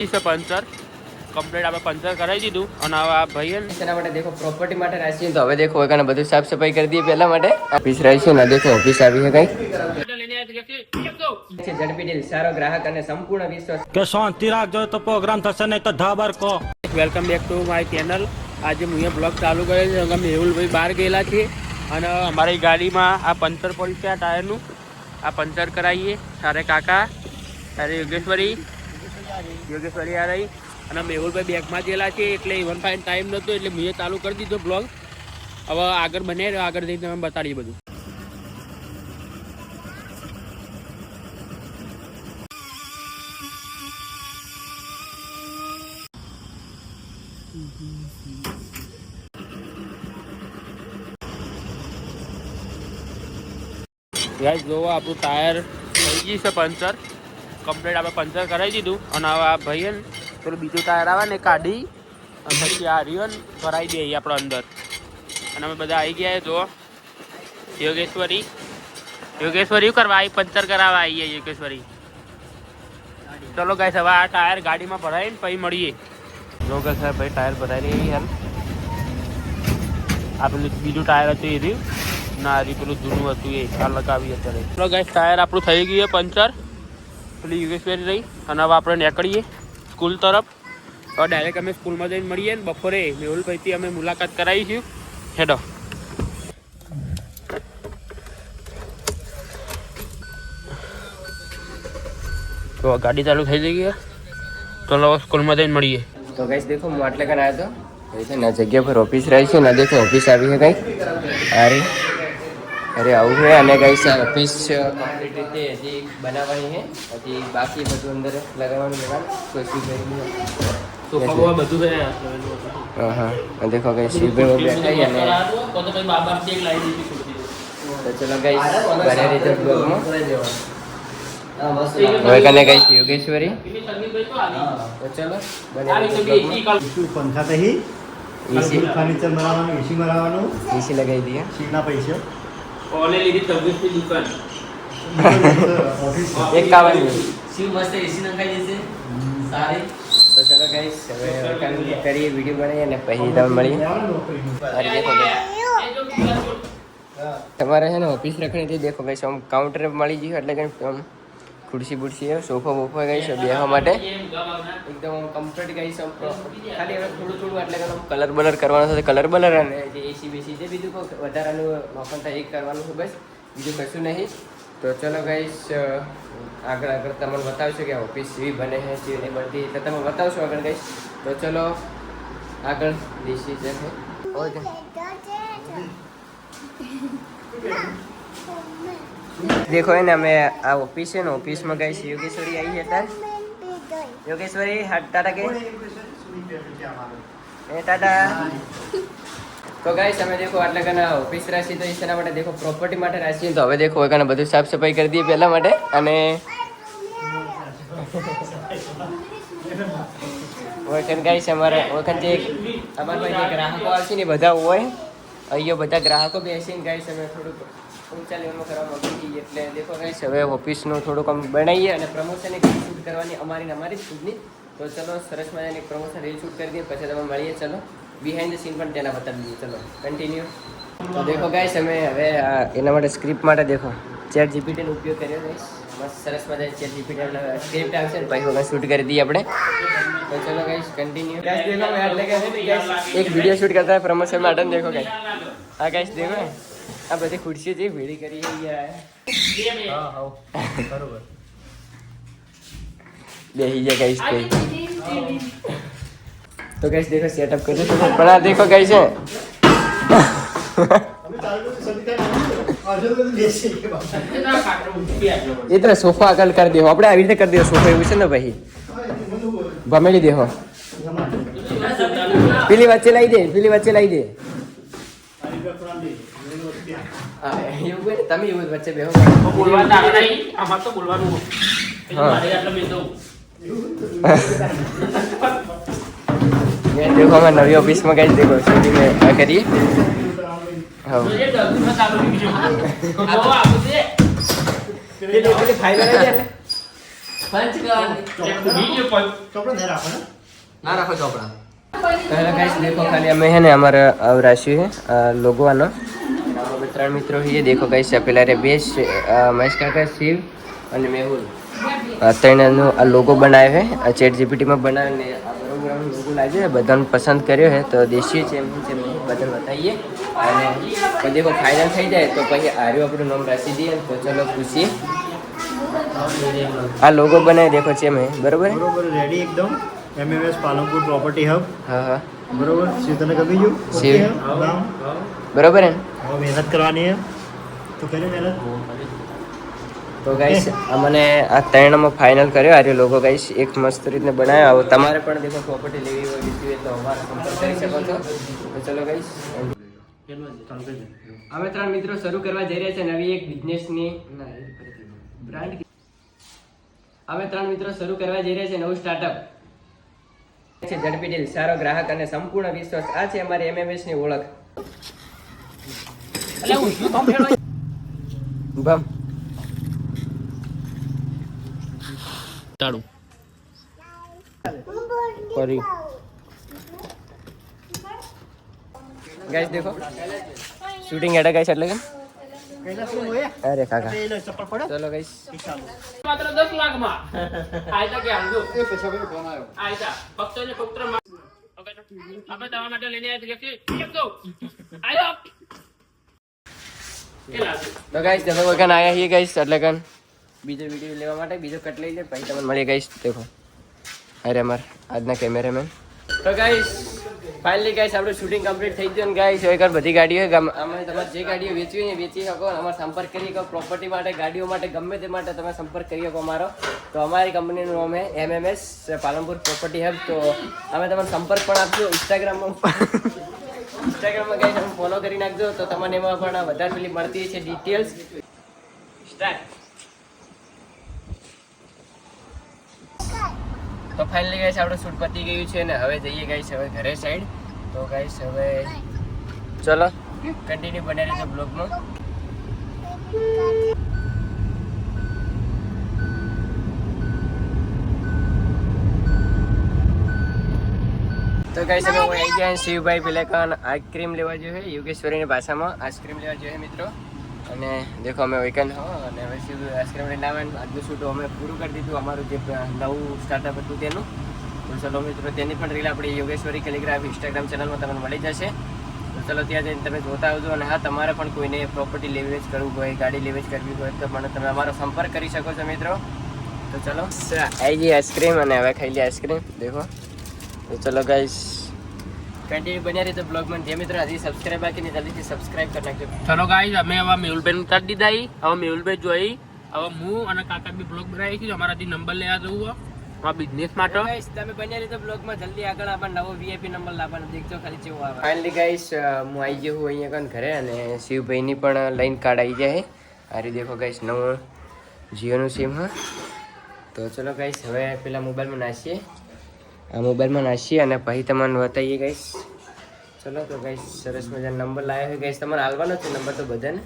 Puncture complete આપણે puncture કરાવી દીધું અને હવે આ ભાઈ એના માટે દેખો પ્રોપર્ટી માટે રાખીએ તો હવે દેખો એકાને બધું સાફ સફાઈ કરી દઈએ પહેલા માટે ઓફિસ રહી છે ને દેખો ઓફિસ આવી છે કઈ ઝડપી ડીલ સારો ગ્રાહક અને સંપૂર્ણ વિશ્વાસ કે શાંતિ રાખજો તો પ્રોગ્રામ થશે નહીં તો ધાબર કો welcome back to my channel આજે હું અહીંયા બ્લોગ ચાલુ કર્યો છે અમે મેહુલભાઈ બહાર ગયેલા છીએ અને અમારી ગાડીમાં આ પંચર પડ્યું છે આ ટાયરનું આ પંચર કરાવીએ સારે કાકા સારે યોગેશ્વરી આ રહી અને મેહુલભાઈ બેગમાં ગયેલા છે એટલે ઇવન ફાઇન ટાઈમ નહોતો એટલે મેં ચાલુ કરી દીધો બ્લોગ હવે આગળ બને આગળ જઈને તમે બતાડીએ બધું ગાઈસ જોવો આપણું ટાયર થઈ ગયું છે પંચર કમ્પ્લીટ આપણે પંચર કરાવી દીધું અને હવે આ ભાઈ ને પેલું બીજું ટાયર આવે ને કાઢી અને પછી આ રિયન ભરાઈ દઈએ આપણે અંદર અને અમે બધા આવી ગયા જો યોગેશ્વરી કરવા આવી પંચર કરાવવા આવીએ યોગેશ્વરી ચલો ગાઈસ હવે આ ટાયર ગાડીમાં ભરાઈને પછી મળીએ જો કે સાહેબ ભાઈ ટાયર ભરાઈ રહી યાર આ પેલું બીજું ટાયર હતું એ રહ્યું ના હરી પેલું જૂનું હતું એ આ લગાવીએ અત્યારે ચલો ગાઈસ ટાયર આપણું થઈ ગયું પંચર પેલી યોગેશ્વરી રહી અને હવે આપણે નીકળીએ સ્કૂલ તરફ હવે ડાયરેક્ટ અમે સ્કૂલમાં જઈને મળીએ ને બપોરે મેહુલભાઈથી અમે મુલાકાત કરાવીશું હેડો તો ગાડી ચાલુ થઈ જઈ ગઈ ચલો સ્કૂલમાં જઈને મળીએ તો ગાઈસ દેખો હું આટલે કન આવ્યો હતો ના જગ્યા પર ઓફિસ રહી છે ને દેખો ઓફિસ આવી છે કઈ અરે આવું છે અને ગાઈસ ઓફિસ કમ્પ્લીટ રીતે હજી બનાવવાની છે હજી બાકી બધું અંદર લગાવવાનું લેવાનું બધું હા દેખો ગાઈસ શિવભાઈ બેઠા અને તો ચલો ગાઈસ બને રીતે બ્લોગમાં હવે કને ગાઈસ યોગેશ્વરી તો ચલો બને રીતે બ્લોગમાં પંખા તહી એસી ફર્નિચર બનાવવાનું એસી બનાવવાનું એસી લગાવી દઈએ સીટના પૈસા ઓલે લીધી તબિયતની દુકાન એક કાવાની શિવ મસ્ત એસી નખાઈ દેશે સારી તો ચલો ગાઈસ હવે કરીએ વિડીયો બનાવીએ અને પછી તમે મળીએ અરે દેખો તમારે છે ને ઓફિસ રખણીથી દેખો ગાઈસ આમ કાઉન્ટર મળી ગયું એટલે કે આમ ખુરશી બુરશી સોફા બોફા ગઈ છે બેસવા માટે એકદમ કમ્ફર્ટ ગઈ છે ખાલી હવે થોડું એટલે કે કલર બલર કરવાનો છે કલર બલર અને જે એસી બેસી જે બીજું વધારાનું મફન થાય એ કરવાનું છે બસ બીજું કશું નહીં તો ચલો ગાઈસ આગળ તમને બતાવશો કે ઓફિસ જેવી બને છે જેવી નહીં બનતી એટલે તમે બતાવશો આગળ ગાઈસ તો ચલો આગળ દેશી છે ઓકે देखो है ना मैं आ ऑफिस है ना ऑफिस में गई योगेश्वरी आई है तार योगेश्वरी हाथ टाटा के टाटा तो गाइस हमें देखो આટલા કના ઓફિસ રાશી તો એના માટે દેખો પ્રોપર્ટી માટે રાશી તો હવે દેખો એકાને બધું સાફ સફાઈ કરી દઈએ પહેલા માટે અને ઓકન ગાઈસ અમારે ઓકન જે અમારા ભાઈ જે ગ્રાહકો આવશે ને બધા હોય અહીંયા બધા ગ્રાહકો બેસીને ગાઈસ અમે થોડુંક ઊંચા લેવલમાં કરવા માંગીએ એટલે દેખો ગાઈસ હવે ઓફિસનું થોડુંક આમ બનાવીએ અને પ્રમોશન એક શૂટ કરવાની અમારી જ ખુદની તો ચલો સરસ મજાની એક પ્રમોશન રીલ શૂટ કરી દઈએ પછી તમે મળીએ ચલો બિહાઇન્ડ ધ સીન પણ તેના બતાવી દઈએ ચલો કન્ટિન્યુ તો દેખો ગાઈસ અમે હવે એના માટે સ્ક્રિપ્ટ માટે દેખો ચેટ જીપીટીનો ઉપયોગ કર્યો ગાઈસ મસ્ત સરસ મજાની ચેટ જીપીટી સ્ક્રિપ્ટ આવશે ને પછી વગર શૂટ કરી દઈએ આપણે તો ચલો ગાઈસ કન્ટિન્યુ ગાઈસ દેખો મેં એટલે કે એક વિડીયો શૂટ કરતા है प्रमोशन માટે દેખો ગાઈસ હા ગાઈસ દેખો આ બધી ખુરશી જે ભેડી કરી છે યાર હા હા બરોબર બેહી જા ગાઈસ તો ગાઈસ દેખો સેટઅપ કર્યો છે પણ આ દેખો ગાઈસ છે इतना सोफा अकल कर दे આપણે આવી રીતે કરી દે સોફા એવું છે ને ભાઈ ભમેલી દેહો પેલી વચ્ચે લાવી દે હા એવું હોય તમે એવું વચ્ચે બેહો બોલવાનું આવે નહીં આમાં તો બોલવાનું મારે આટલો મેં દઉં ये देखो मैं नवी ऑफिस में गई देखो शूटिंग में क्या करिए हाँ ये फाइल ચોપડો નહીં રાખો ને ના રાખો ચોપડા पहले गाइस देखो खाली हमें है ना हमारा राशि है लोगो आना ત્રણ મિત્રો છે देखो गाइस પેલા રે બેસ મહેશ કાકા શિવ અને મેહુલ ત્રણનો આ લોગો બનાવ્યો છે આ ચેટ જીપીટીમાં બનાવીને આ બરોબર લોગો લાગ્યો છે બધાને પસંદ કર્યો છે તો દેશી છે એમ છે બધાને બતાવીએ અને પછી દેખો ફાઇનલ થઈ જાય તો પછી આર્યો આપણું નામ રાખી દઈએ તો ચલો પૂછીએ આ લોગો બનાવી દેખો છે મેં બરોબર બરોબર રેડી એકદમ એમએમએસ પાલનપુર પ્રોપર્ટી હબ હા હા બરોબર શિવ તને ગમી ગયું શિવ. ઓકે નામ બરોબર ને હવે મહેનત કરવાની છે તો કરી મહેનત તો ગાઈસ અમને આ ત્રણમાં ફાઇનલ કર્યો આર્યો લોગો ગાઈસ એક મસ્ત રીતને બનાવ્યો આવો તમારે પણ દેખો પ્રોપર્ટી લેવી હોય લીધી હોય તો અમારા સંપર્ક કરી શકો છો તો ચલો ગાઈસ અમે ત્રણ મિત્રો શરૂ કરવા જઈ રહ્યા છે નવી એક બિઝનેસની બ્રાન્ડ અમે ત્રણ મિત્રો શરૂ કરવા જઈ રહ્યા છે નવું સ્ટાર્ટઅપ છે ઝડપી ડીલ સારો ગ્રાહક અને સંપૂર્ણ વિશ્વાસ આ છે અમારી એમએમએસ ની ઓળખ બમ તાળું કરી ગાઈસ देखो શૂટિંગ એડા ગાઈસ એટલે કે કૈલા શું હોય અરે કાકા એ લો ચપ્પલ પડો ચલો ગાઈસ માત્ર 10 લાખમાં આયતા કે આંગો એ પછી હવે ફોન આવ્યો આયતા ફક્ત ને ફક્ત આપણે તમારા માટે લઈને આવ્યા છીએ કેમ તો આયો એ લાગે તો ગાઈસ તમે વગન આયા છીએ ગાઈસ એટલે કે બીજો વિડિયો લેવા માટે બીજો કટ લઈ લે પછી તમને મળીએ ગાઈસ देखो અરે અમાર આજના કેમેરામેન તો ગાઈસ ફાઇનલી ગાઈસ આપણું શૂટિંગ કમ્પ્લીટ થઈ ગયું ને ગાઈસ હવે બધી ગાડીઓ અમે તમારે જે ગાડીઓ વેચવી હોય વેચી શકો અમારો સંપર્ક કરી શકો પ્રોપર્ટી માટે ગાડીઓ માટે ગમે તે માટે તમે સંપર્ક કરી શકો અમારો તો અમારી કંપનીનું નામ છે એમએમએસ પાલનપુર પ્રોપર્ટી હબ તો અમે તમને સંપર્ક પણ આપજો ઇન્સ્ટાગ્રામમાં ગાઈસ તમે ફોલો કરી નાખજો તો તમને એમાં પણ વધારે પેલી મળતી છે ડિટેલ્સ સ્ટાર્ટ તો ફાઇનલી ગાઈસ આપણું શૂટ પતી ગયું છે ને હવે જઈએ ગાઈસ હવે ઘરે સાઈડ તો ગાઈસ હવે ચલો કન્ટિન્યુ બને રહેજો બ્લોગમાં તો ગાઈસ હવે હું આવી ગયા શિવભાઈ પેલેકાન આઈસ્ક્રીમ લેવા જોઈએ યોગેશ્વરીની ભાષામાં આઈસ્ક્રીમ લેવા જોઈએ મિત્રો અને દેખો અમે વેકન હો અને હવે શિવ આઈસ્ક્રીમ લઈને આવ્યા આજનું શૂટ અમે પૂરું કરી દીધું અમારું જે નવું સ્ટાર્ટઅપ હતું તેનું તો ચલો મિત્રો તેની પણ રીલ આપણી યોગેશ્વરી કેલિગ્રાફ ઇન્સ્ટાગ્રામ ચેનલમાં તમને મળી જશે તો ચલો ત્યાં જઈને તમે જોતા આવજો અને હા તમારે પણ કોઈને પ્રોપર્ટી લેવેજ કરવું હોય ગાડી લેવેજ કરવી હોય તો પણ તમે અમારો સંપર્ક કરી શકો છો મિત્રો તો ચલો આવી ગઈ આઈસ્ક્રીમ અને હવે ખાઈ લી આઈસ્ક્રીમ દેખો તો ચલો ગાઈસ કન્ટિન્યુ બન્યા રહી તો બ્લોગમાં જે મિત્રો હજી સબસ્ક્રાઇબ બાકી ને જલ્દીથી સબસ્ક્રાઇબ કરી નાખજો ચલો ગાઈસ અમે હવે મેહુલભાઈ ઉતારી દીધા હવે મેહુલભાઈ જોઈ હવે હું અને કાકા બી બ્લોગ બનાવી છે અમારાથી નંબર લેવા જવું આ બિઝનેસ માટે ગાઈસ તમે બન્યા રહી તો બ્લોગમાં જલ્દી આગળ આપણને નવો વીઆઈપી નંબર લાવવાનો દેખજો ખાલી કેવો આવે ફાઇનલી ગાઈસ હું આવી ગયો હું અહીંયા કાન ઘરે અને શિવભાઈની પણ લાઈન કાર્ડ આવી જાય આ રીતે દેખો ગાઈસ નવું જીઓનું સિમ હા તો ચલો ગાઈસ હવે પેલા મોબાઈલમાં નાખીએ આ મોબાઈલમાં નાખીએ અને પછી તમને બતાવીએ ગાઈસ ચલો તો ગાઈસ સરસ મજાનો નંબર લાવ્યો હોય ગાઈસ તમારે હાલવાનો છે નંબર તો બધાને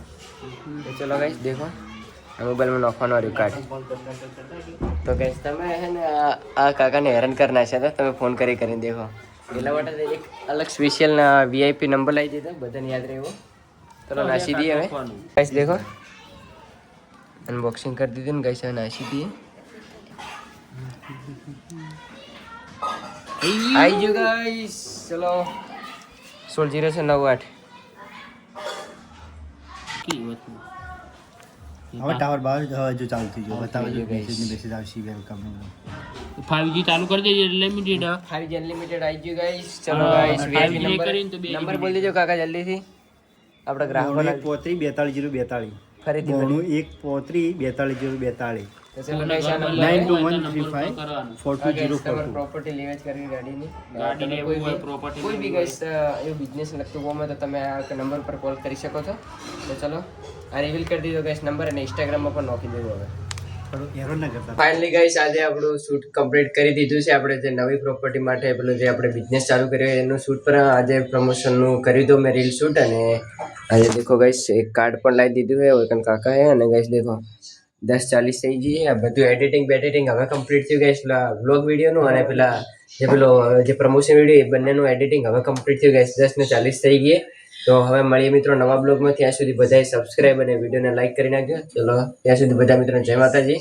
તો ચલો ગાઈસ દેખો આ મોબાઈલમાં નાખવાનો રહ્યું કાર્ડ તો ગાઈસ તમે હે ને આ કાકાને હેરાન કરી નાખ્યા હતા તમે ફોન કરીને દેખો એટલા માટે એક અલગ સ્પેશિયલ વીઆઈપી નંબર લાવી દીધો બધાને યાદ રહેવો ચલો નાસી દઈએ હવે ગાઈસ દેખો અનબોક્સિંગ કરી દીધું ને ગાઈસ હવે નાસી દઈએ आई गयो गाइस चलो 1609 હવે ટાવર બાર જો ચાલુ થઈ ગયો બતાવો જો મેસેજ આવશે વેલકમ 5G ચાલુ કરી દેજે અનલિમિટેડ 5G અનલિમિટેડ आई गयो गाइस चलो गाइस वीआईपी नंबर बोल दीजिए काका जल्दी થી આપડા ગ્રાહકોને 1 ફરીથી 1 તો ચલો ગાઈસ આ નંબર 9213542042 પ્રોપર્ટી લેવેજ કરવી ગાડીની ગાડી લેવું હોય પ્રોપર્ટી કોઈ બી ગાઈસ એ બિઝનેસ લગતું હોય તો તમે આ નંબર પર કોલ કરી શકો છો તો ચલો આ રિવીલ કરી દીધો ગાઈસ નંબર અને ઇન્સ્ટાગ્રામ માં પણ નાખી દીધો હવે થોડું એરર ના કરતા ફાઇનલી ગાઈસ આજે આપણું શૂટ કમ્પ્લીટ કરી દીધું છે આપણે જે નવી પ્રોપર્ટી માટે પેલું જે આપણે બિઝનેસ ચાલુ કર્યો એનું શૂટ પર આજે પ્રમોશનનું કરી દો મેં રીલ શૂટ અને આજે દેખો ગાઈસ એક કાર્ડ પણ લાવી દીધું છે ઓકન કાકા હે અને ગાઈસ દેખો 10:40 થઈ ગઈ. આ બધું એડિટિંગ હવે કમ્પ્લીટ થયું ગાઈસ. પેલા વ્લોગ વિડીયોનું અને પેલા જે પ્રમોશન વિડીયો એ બંનેનું એડિટિંગ હવે કમ્પ્લીટ થયું ગાઈસ. 10:40 થઈ ગઈ. તો હવે મળીએ મિત્રો નવા બ્લોગમાં. ત્યાં સુધી બધાએ સબસ્ક્રાઇબ અને વિડીયોને લાઈક કરી નાખજો. ચલો ત્યાં સુધી બધા મિત્રો જય માતાજી.